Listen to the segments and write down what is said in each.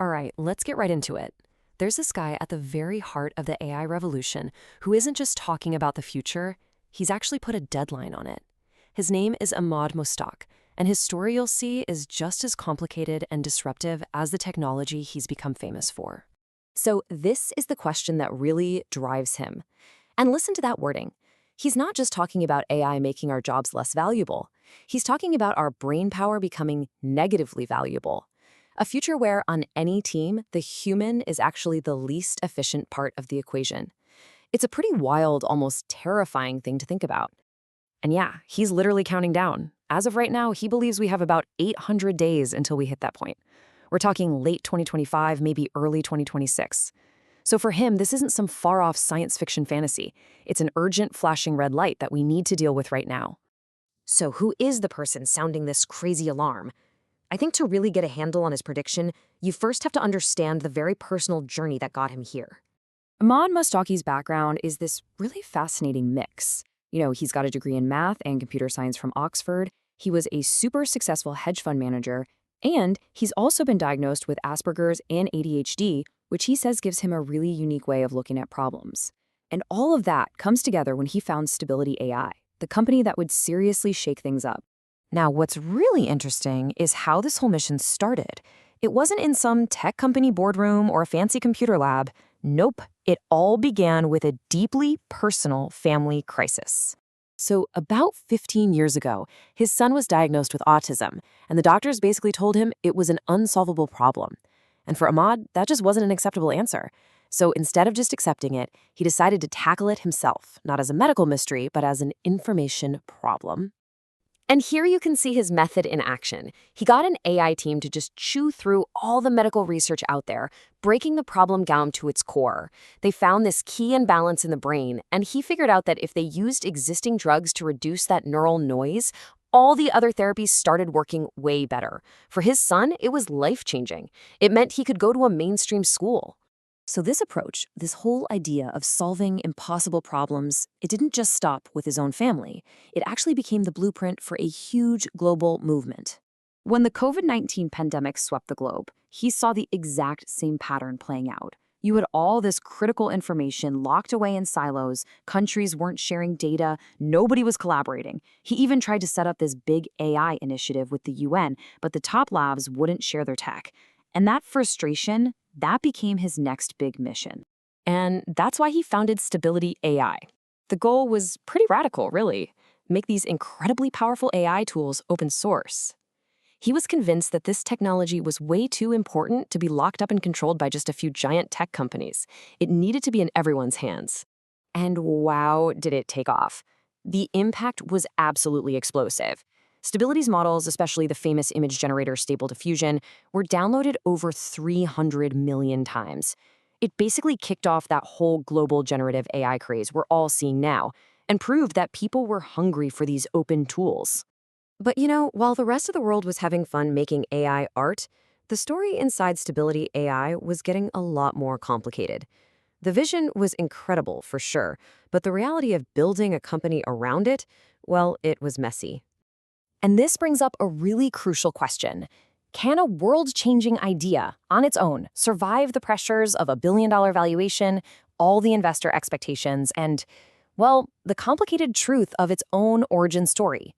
All right, let's get right into it. There's this guy at the very heart of the AI revolution who isn't just talking about the future, he's actually put a deadline on it. His name is Emad Mostaque, and his story you'll see is just as complicated and disruptive as the technology he's become famous for. So this is the question that really drives him. And listen to that wording. He's not just talking about AI making our jobs less valuable. He's talking about our brain power becoming negatively valuable. A future where, on any team, the human is actually the least efficient part of the equation. It's a pretty wild, almost terrifying thing to think about. And yeah, he's literally counting down. As of right now, he believes we have about 800 days until we hit that point. We're talking late 2025, maybe early 2026. So for him, this isn't some far-off science fiction fantasy. It's an urgent flashing red light that we need to deal with right now. So who is the person sounding this crazy alarm? I think to really get a handle on his prediction, you first have to understand the very personal journey that got him here. Emad Mostaque's background is this really fascinating mix. He's got a degree in math and computer science from Oxford. He was a super successful hedge fund manager, and he's also been diagnosed with Asperger's and ADHD, which he says gives him a really unique way of looking at problems. And all of that comes together when he found Stability AI, the company that would seriously shake things up. Now, what's really interesting is how this whole mission started. It wasn't in some tech company boardroom or a fancy computer lab. Nope, it all began with a deeply personal family crisis. So about 15 years ago, his son was diagnosed with autism, and the doctors basically told him it was an unsolvable problem. And for Emad, that just wasn't an acceptable answer. So instead of just accepting it, he decided to tackle it himself, not as a medical mystery, but as an information problem. And here you can see his method in action. He got an AI team to just chew through all the medical research out there, breaking the problem down to its core. They found this key imbalance in the brain, and he figured out that if they used existing drugs to reduce that neural noise, all the other therapies started working way better. For his son, it was life-changing. It meant he could go to a mainstream school. So this approach, this whole idea of solving impossible problems, it didn't just stop with his own family. It actually became the blueprint for a huge global movement. When the COVID-19 pandemic swept the globe, he saw the exact same pattern playing out. You had all this critical information locked away in silos, countries weren't sharing data, nobody was collaborating. He even tried to set up this big AI initiative with the UN, but the top labs wouldn't share their tech. And that frustration, that became his next big mission. And that's why he founded Stability AI. The goal was pretty radical, really. Make these incredibly powerful AI tools open source. He was convinced that this technology was way too important to be locked up and controlled by just a few giant tech companies. It needed to be in everyone's hands. And wow, did it take off. The impact was absolutely explosive. Stability's models, especially the famous image generator Stable Diffusion, were downloaded over 300 million times. It basically kicked off that whole global generative AI craze we're all seeing now, and proved that people were hungry for these open tools. But while the rest of the world was having fun making AI art, the story inside Stability AI was getting a lot more complicated. The vision was incredible, for sure, but the reality of building a company around it, well, it was messy. And this brings up a really crucial question. Can a world-changing idea, on its own, survive the pressures of a billion-dollar valuation, all the investor expectations, and, well, the complicated truth of its own origin story?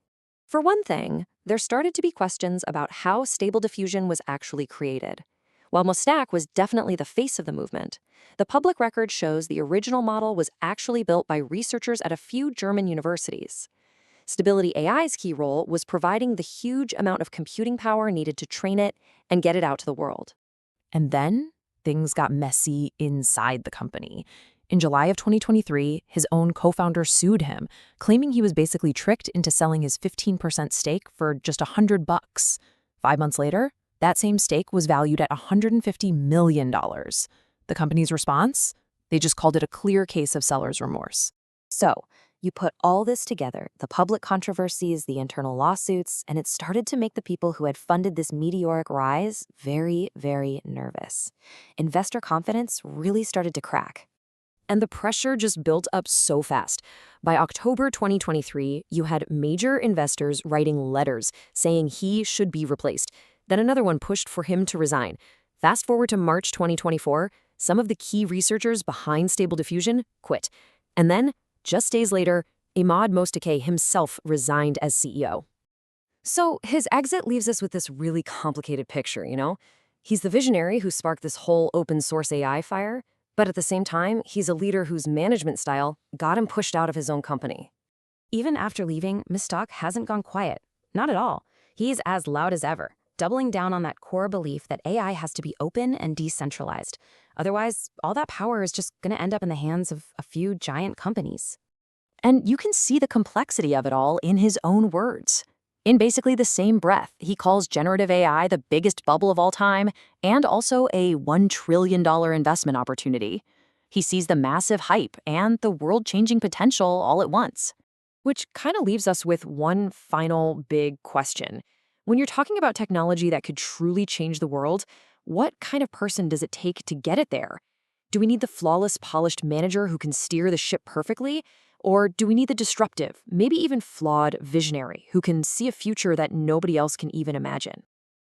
For one thing, there started to be questions about how Stable Diffusion was actually created. While Mostaque was definitely the face of the movement, the public record shows the original model was actually built by researchers at a few German universities. Stability AI's key role was providing the huge amount of computing power needed to train it and get it out to the world. And then things got messy inside the company. In July of 2023, his own co-founder sued him, claiming he was basically tricked into selling his 15% stake for just $100. 5 months later, that same stake was valued at $150 million. The company's response? They just called it a clear case of seller's remorse. So, you put all this together, the public controversies, the internal lawsuits, and it started to make the people who had funded this meteoric rise very, very nervous. Investor confidence really started to crack. And the pressure just built up so fast. By October 2023, you had major investors writing letters saying he should be replaced. Then another one pushed for him to resign. Fast forward to March 2024, some of the key researchers behind Stable Diffusion quit. And then, just days later, Emad Mostaque himself resigned as CEO. So his exit leaves us with this really complicated picture, you know? He's the visionary who sparked this whole open source AI fire, but at the same time, he's a leader whose management style got him pushed out of his own company. Even after leaving, Mostaque hasn't gone quiet. Not at all. He's as loud as ever, doubling down on that core belief that AI has to be open and decentralized. Otherwise, all that power is just going to end up in the hands of a few giant companies. And you can see the complexity of it all in his own words. In basically the same breath, he calls generative AI the biggest bubble of all time and also a $1 trillion investment opportunity. He sees the massive hype and the world-changing potential all at once. Which kind of leaves us with one final big question. When you're talking about technology that could truly change the world, what kind of person does it take to get it there? Do we need the flawless, polished manager who can steer the ship perfectly? Or do we need the disruptive, maybe even flawed visionary who can see a future that nobody else can even imagine?